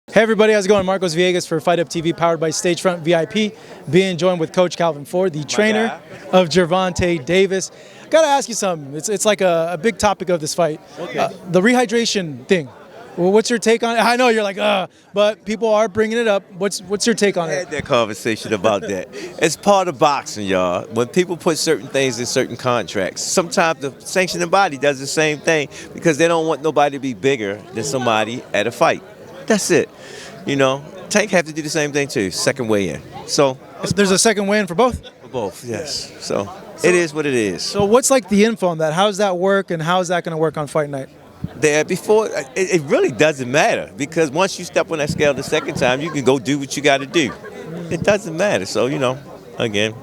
Hey everybody, how's it going? Marcos Villegas for Fight Up TV, powered by Stagefront VIP. Being joined with Coach Calvin Ford, the trainer of Gervonta Davis. Gotta ask you something. It's like a big topic of this fight. Okay. The rehydration thing. Well, what's your take on it? I know you're like, but people are bringing it up. What's your take on I it? had that conversation about that. It's part of boxing, y'all. When people put certain things in certain contracts, sometimes the sanctioning body does the same thing because they don't want nobody to be bigger than somebody at a fight. That's it. You know, Tank have to do the same thing too. Second weigh in. So There's a second win for both? for both, yes. So it is what it is. So what's like the info on that? How's that work and how's that going to work on fight night? There before it really doesn't matter because once you step on that scale the second time, you can go do what you got to do. It doesn't matter. So again,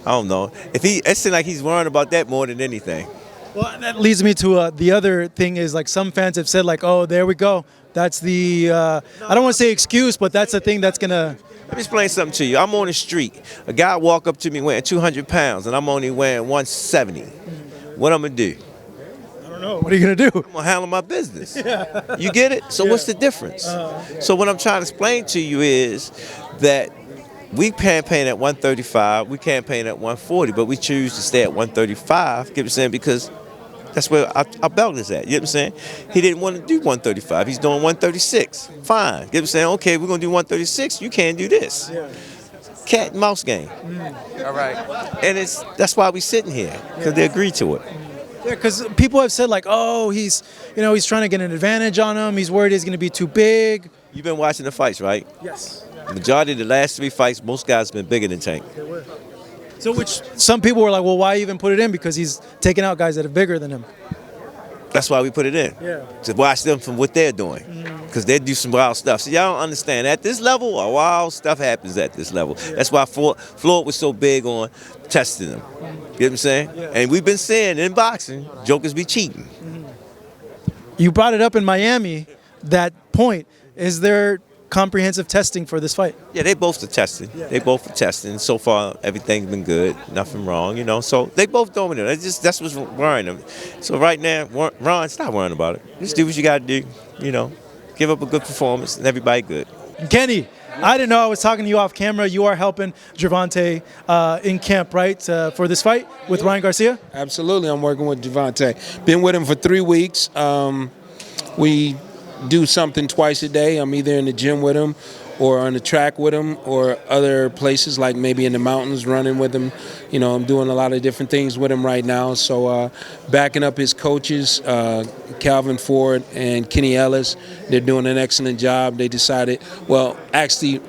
I don't know if it seems like he's worrying about that more than anything. Well, that leads me to the other thing is like some fans have said like, oh, there we go. That's the, I don't want to say excuse, but that's the thing that's going to. Let me explain something to you. I'm on the street. A guy walk up to me weighing 200 pounds, and I'm only weighing 170. What I'm going to do? I don't know. What are you going to do? I'm going to handle my business. You get it? So what's the difference? So what I'm trying to explain to you is that we campaign at 135, we campaign at 140, but we choose to stay at 135, get what I'm saying, because that's where our belt is at. You know what I'm saying? He didn't want to do 135. He's doing 136. Fine. Get what I'm saying? Okay, we're going to do 136. You can't do this. Cat and mouse game. All right. And that's why we're sitting here, because they agreed to it. Yeah, because people have said like, oh, he's trying to get an advantage on him. He's worried he's going to be too big. You've been watching the fights, right? Yes. The majority of the last 3 fights, most guys have been bigger than Tank. So which some people were like, well, why even put it in? Because he's taking out guys that are bigger than him. That's why we put it in. Yeah. To watch them from what they're doing. Because they do some wild stuff. So y'all don't understand. At this level, wild stuff happens at this level. That's why Floyd was so big on testing them. You know what I'm saying? Yeah. And we've been saying in boxing, jokers be cheating. You brought it up in Miami, that point. Is there comprehensive testing for this fight? Yeah, they both are testing. They both are testing. So far, everything's been good. Nothing wrong, So they both doing it. That's what's worrying them. So right now, Ron, stop worrying about it. Just do what you got to do. Give up a good performance, and everybody good. Kenny, I didn't know I was talking to you off camera. You are helping Gervonta in camp, right, for this fight with Ryan Garcia? Absolutely, I'm working with Gervonta. Been with him for 3 weeks. We do something twice a day. I'm either in the gym with him or on the track with him or other places like maybe in the mountains running with him. I'm doing a lot of different things with him right now. So backing up his coaches, Calvin Ford and Kenny Ellis, they're doing an excellent job. They decided, actually,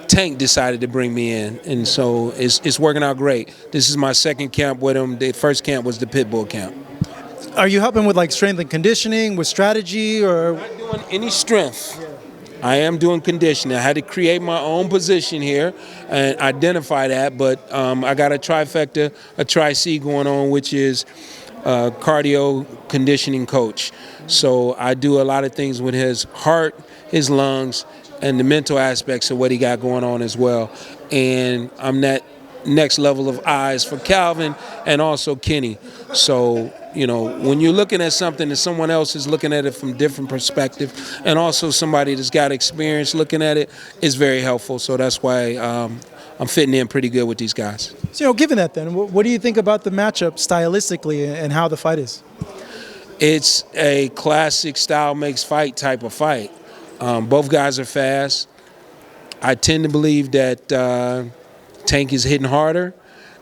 Tank decided to bring me in, and so it's working out great. This is my second camp with him. The first camp was the Pitbull camp. Are you helping with like strength and conditioning, with strategy, or? I'm not doing any strength. I am doing conditioning. I had to create my own position here and identify that, but I got a trifecta, a tri-C going on, which is cardio conditioning coach. So I do a lot of things with his heart, his lungs, and the mental aspects of what he got going on as well. And I'm that next level of eyes for Calvin and also Kenny. So, when you're looking at something and someone else is looking at it from different perspective, and also somebody that's got experience looking at it, is very helpful. So that's why I'm fitting in pretty good with these guys. So, given that then, what do you think about the matchup stylistically and how the fight is? It's a classic style makes fight type of fight. Both guys are fast. I tend to believe that Tank is hitting harder.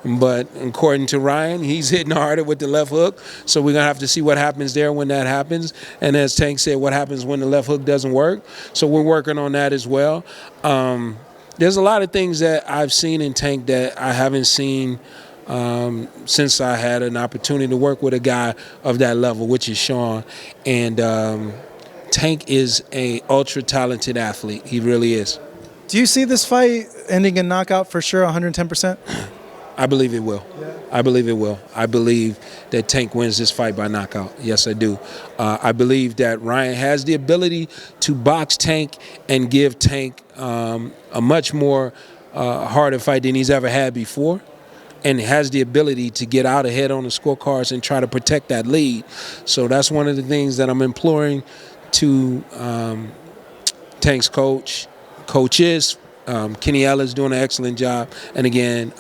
But according to Ryan, he's hitting harder with the left hook. So we're going to have to see what happens there when that happens. And as Tank said, what happens when the left hook doesn't work. So we're working on that as well. There's a lot of things that I've seen in Tank that I haven't seen since I had an opportunity to work with a guy of that level, which is Sean. And Tank is a ultra-talented athlete. He really is. Do you see this fight ending in knockout for sure, 110%? I believe it will. I believe it will. I believe that Tank wins this fight by knockout. Yes, I do. I believe that Ryan has the ability to box Tank and give Tank a much more harder fight than he's ever had before, and has the ability to get out ahead on the scorecards and try to protect that lead. So that's one of the things that I'm imploring to Tank's coaches, Kenny Ellis doing an excellent job, and again,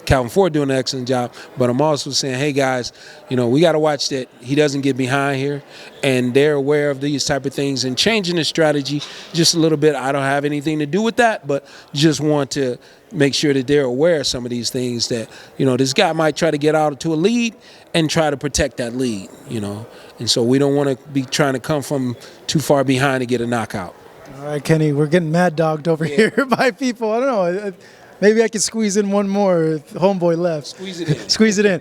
Calvin Ford doing an excellent job. But I'm also saying, hey guys, we got to watch that he doesn't get behind here, and they're aware of these type of things and changing the strategy just a little bit. I don't have anything to do with that, but just want to make sure that they're aware of some of these things that, this guy might try to get out to a lead and try to protect that lead, And so we don't want to be trying to come from too far behind to get a knockout. All right, Kenny, we're getting mad dogged over here by people. I don't know. Maybe I could squeeze in one more. Homeboy left. Squeeze it in. Squeeze it in.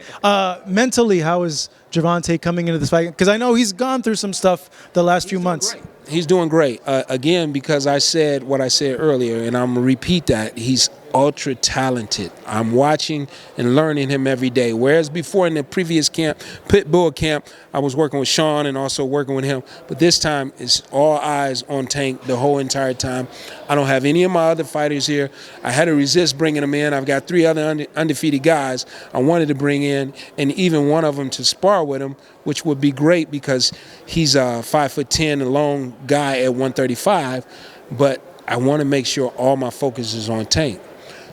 Mentally, how is Gervonta coming into this fight? Because I know he's gone through some stuff the last few months. He's doing great. Again, because I said what I said earlier, and I'm going to repeat that. He's ultra talented. I'm watching and learning him every day. Whereas before in the previous camp, Pitbull camp, I was working with Sean and also working with him. But this time, it's all eyes on Tank the whole entire time. I don't have any of my other fighters here. I had to resist bringing them in. I've got 3 other undefeated guys I wanted to bring in, and even one of them to spar with him, which would be great because he's a 5'10", a long guy at 135. But I want to make sure all my focus is on Tank.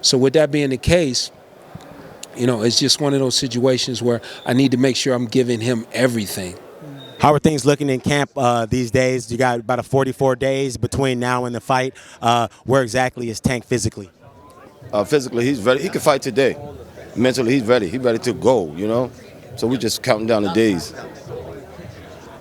So with that being the case, it's just one of those situations where I need to make sure I'm giving him everything. How are things looking in camp these days? You got about 44 days between now and the fight. Where exactly is Tank physically? Physically, he's ready. He can fight today. Mentally, he's ready. He's ready to go, So we're just counting down the days.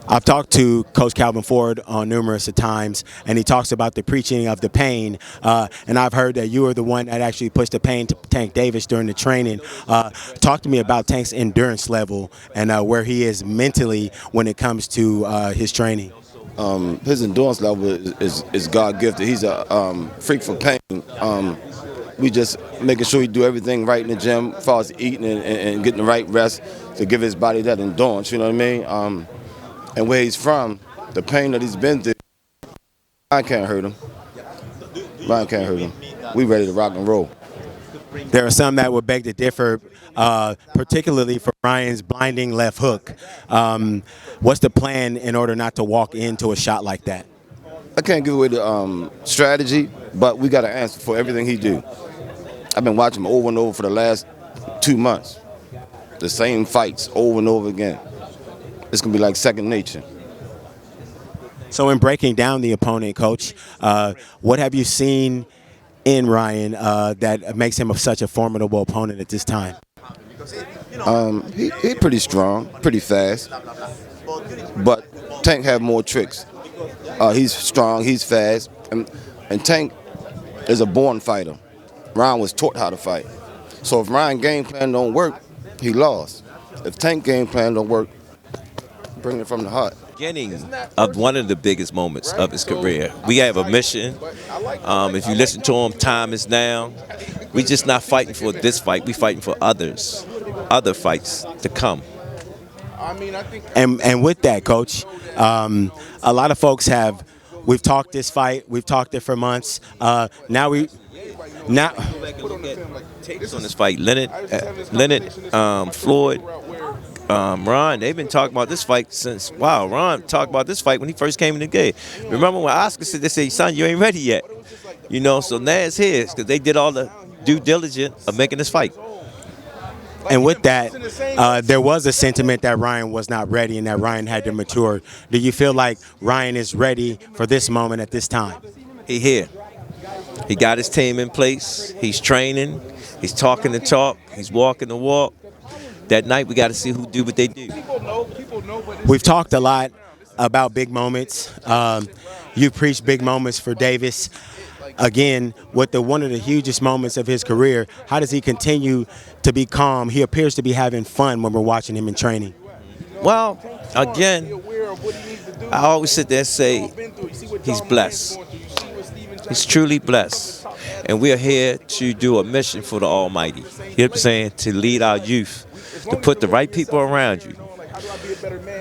I've talked to Coach Calvin Ford on numerous times, and he talks about the preaching of the pain. And I've heard that you were the one that actually pushed the pain to Tank Davis during the training. Talk to me about Tank's endurance level and where he is mentally when it comes to his training. His endurance level is God-gifted. He's a freak for pain. We just making sure he do everything right in the gym as far as eating and getting the right rest to give his body that endurance, you know what I mean? And where he's from, the pain that he's been through, Ryan can't hurt him. Ryan can't hurt him. We ready to rock and roll. There are some that would beg to differ, particularly for Ryan's blinding left hook. What's the plan in order not to walk into a shot like that? I can't give away the strategy, but we got an answer for everything he do. I've been watching him over and over for the last 2 months. The same fights over and over again. It's going to be like second nature. So in breaking down the opponent, Coach, what have you seen in Ryan that makes him such a formidable opponent at this time? He's pretty strong, pretty fast, but Tank have more tricks. He's strong, he's fast, and Tank is a born fighter. Ryan was taught how to fight. So if Ryan game plan don't work, he lost. If Tank game plan don't work, bring it from the heart. Beginning of one of the biggest moments of his career. We have a mission. If you listen to him, time is now. We just not fighting for this fight. We fighting for other fights to come. And with that, Coach, a lot of folks we've talked this fight, we've talked it for months. Now takes on this fight. Leonard, Floyd, Ron, they've been talking about this fight since, Ron talked about this fight when he first came in the game. Remember when Oscar said, they say, son, you ain't ready yet. So now it's his because they did all the due diligence of making this fight. And with that, there was a sentiment that Ryan was not ready and that Ryan had to mature. Do you feel like Ryan is ready for this moment at this time? He here. He got his team in place. He's training. He's talking the talk. He's walking the walk. That night, we got to see who do what they do. We've talked a lot about big moments. You preached big moments for Davis. Again, with one of the hugest moments of his career, how does he continue to be calm? He appears to be having fun when we're watching him in training. Well, again, I always sit there and say he's blessed. He's truly blessed. And we're here to do a mission for the Almighty. You know what I'm saying? To lead our youth, to put the right people around you.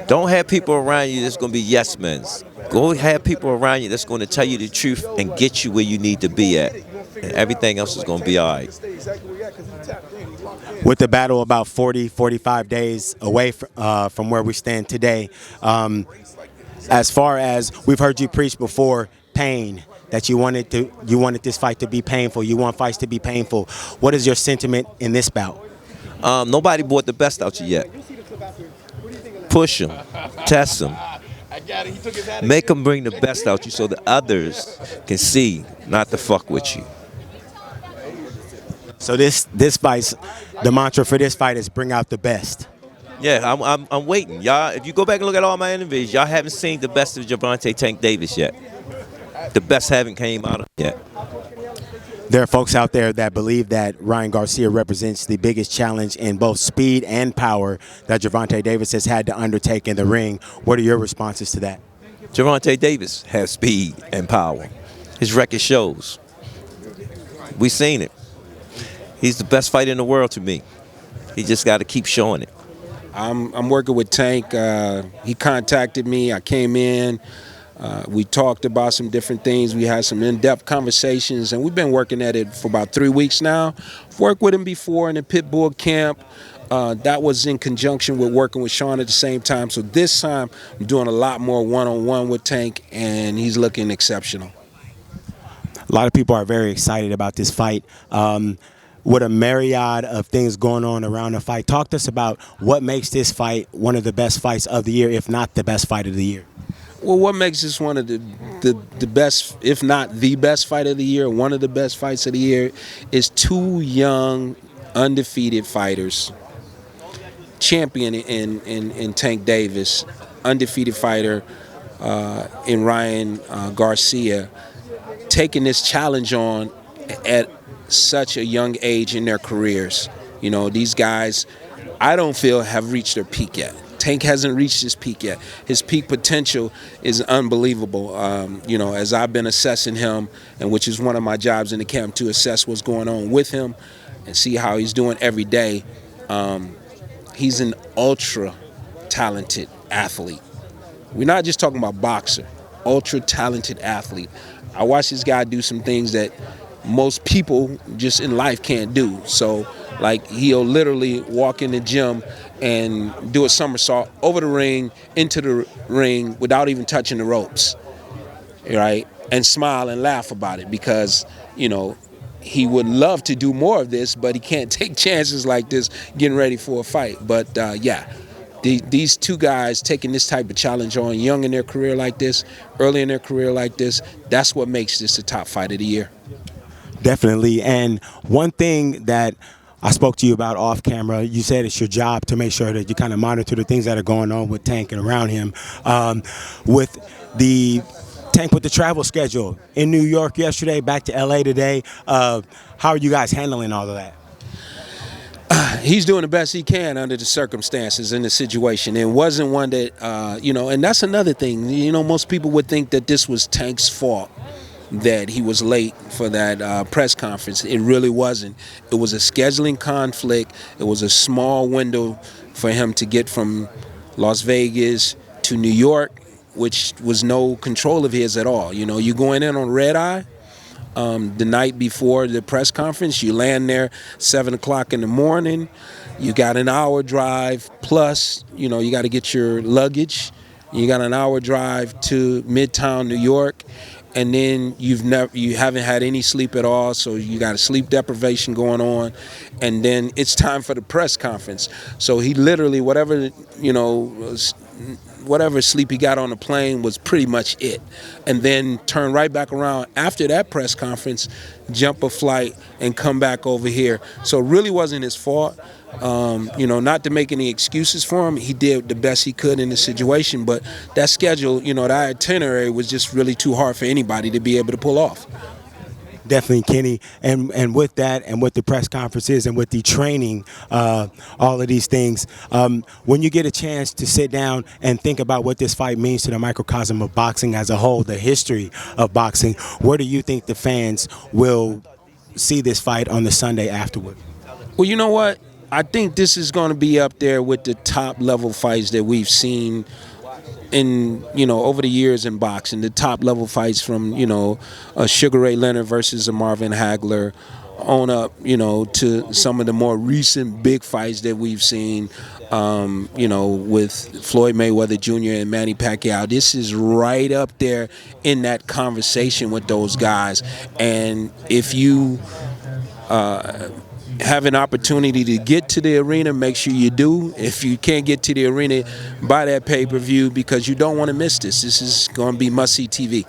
Don't have people around you that's going to be yes men. Go have people around you that's going to tell you the truth and get you where you need to be at. And everything else is going to be all right. With the battle about 40, 45 days away from where we stand today, as far as we've heard you preach before, pain, that you wanted this fight to be painful. You want fights to be painful. What is your sentiment in this bout? Nobody brought the best out you yet. Push them, test them, make them bring the best out you so the others can see not to fuck with you. So this fight's, the mantra for this fight is bring out the best. Yeah, I'm waiting. Y'all, if you go back and look at all my interviews, y'all haven't seen the best of Gervonta Tank Davis yet. The best haven't came out of yet. There are folks out there that believe that Ryan Garcia represents the biggest challenge in both speed and power that Gervonta Davis has had to undertake in the ring. What are your responses to that? Gervonta Davis has speed and power. His record shows. We've seen it. He's the best fighter in the world to me. He just got to keep showing it. I'm working with Tank. He contacted me. I came in. We talked about some different things. We had some in-depth conversations, and we've been working at it for about 3 weeks now. I've worked with him before in the Pitbull camp. That was in conjunction with working with Sean at the same time. So this time, I'm doing a lot more one-on-one with Tank, and he's looking exceptional. A lot of people are very excited about this fight. With a myriad of things going on around the fight, talk to us about what makes this fight one of the best fights of the year, if not the best fight of the year. Well, what makes this one of the best, if not the best fight of the year, one of the best fights of the year, is two young, undefeated fighters. Champion in Tank Davis, undefeated fighter in Ryan Garcia, taking this challenge on at such a young age in their careers. You know, these guys, I don't feel have reached their peak yet. Tank hasn't reached his peak yet. His peak potential is unbelievable. You know, as I've been assessing him, and which is one of my jobs in the camp, to assess what's going on with him and see how he's doing every day. He's an ultra talented athlete. We're not just talking about boxer, ultra talented athlete. I watch this guy do some things that most people just in life can't do. So, like, he'll literally walk in the gym and do a somersault over the ring, into the ring, without even touching the ropes, right? And smile and laugh about it because, you know, he would love to do more of this, but he can't take chances like this getting ready for a fight. But, yeah, these two guys taking this type of challenge on, young in their career like this, early in their career like this, that's what makes this the top fight of the year. Definitely. And one thing that I spoke to you about off camera, you said it's your job to make sure that you kind of monitor the things that are going on with Tank and around him. With the Tank with the travel schedule in New York yesterday, back to LA today, how are you guys handling all of that? He's doing the best he can under the circumstances in the situation. It wasn't one that, you know, and that's another thing. You know, most people would think that this was Tank's fault, that he was late for that press conference. It really wasn't. It was a scheduling conflict. It was a small window for him to get from Las Vegas to New York, which was no control of his at all. You know, you're going in on red eye the night before the press conference. You land there 7 o'clock in the morning. You got an hour drive plus, you know, you got to get your luggage. You got an hour drive to Midtown New York. And then you haven't had any sleep at all, so you got a sleep deprivation going on, and then it's time for the press conference. So he literally, whatever, you know, whatever sleep he got on the plane was pretty much it. And then turn right back around after that press conference, jump a flight, and come back over here. So it really wasn't his fault. You know, not to make any excuses for him, he did the best he could in the situation, but that schedule, you know, that itinerary was just really too hard for anybody to be able to pull off. Definitely, Kenny. And with that, and with the press conferences, and with the training, all of these things, when you get a chance to sit down and think about what this fight means to the microcosm of boxing as a whole, the history of boxing, where do you think the fans will see this fight on the Sunday afterward? Well, you know what? I think this is going to be up there with the top level fights that we've seen in, you know, over the years in boxing. The top level fights from, you know, Sugar Ray Leonard versus a Marvin Hagler, on up, to some of the more recent big fights that we've seen, with Floyd Mayweather Jr. and Manny Pacquiao. This is right up there in that conversation with those guys. And if you have an opportunity to get to the arena, make sure you do. If you can't get to the arena, buy that pay-per-view, because you don't want to miss this. This is going to be must-see TV.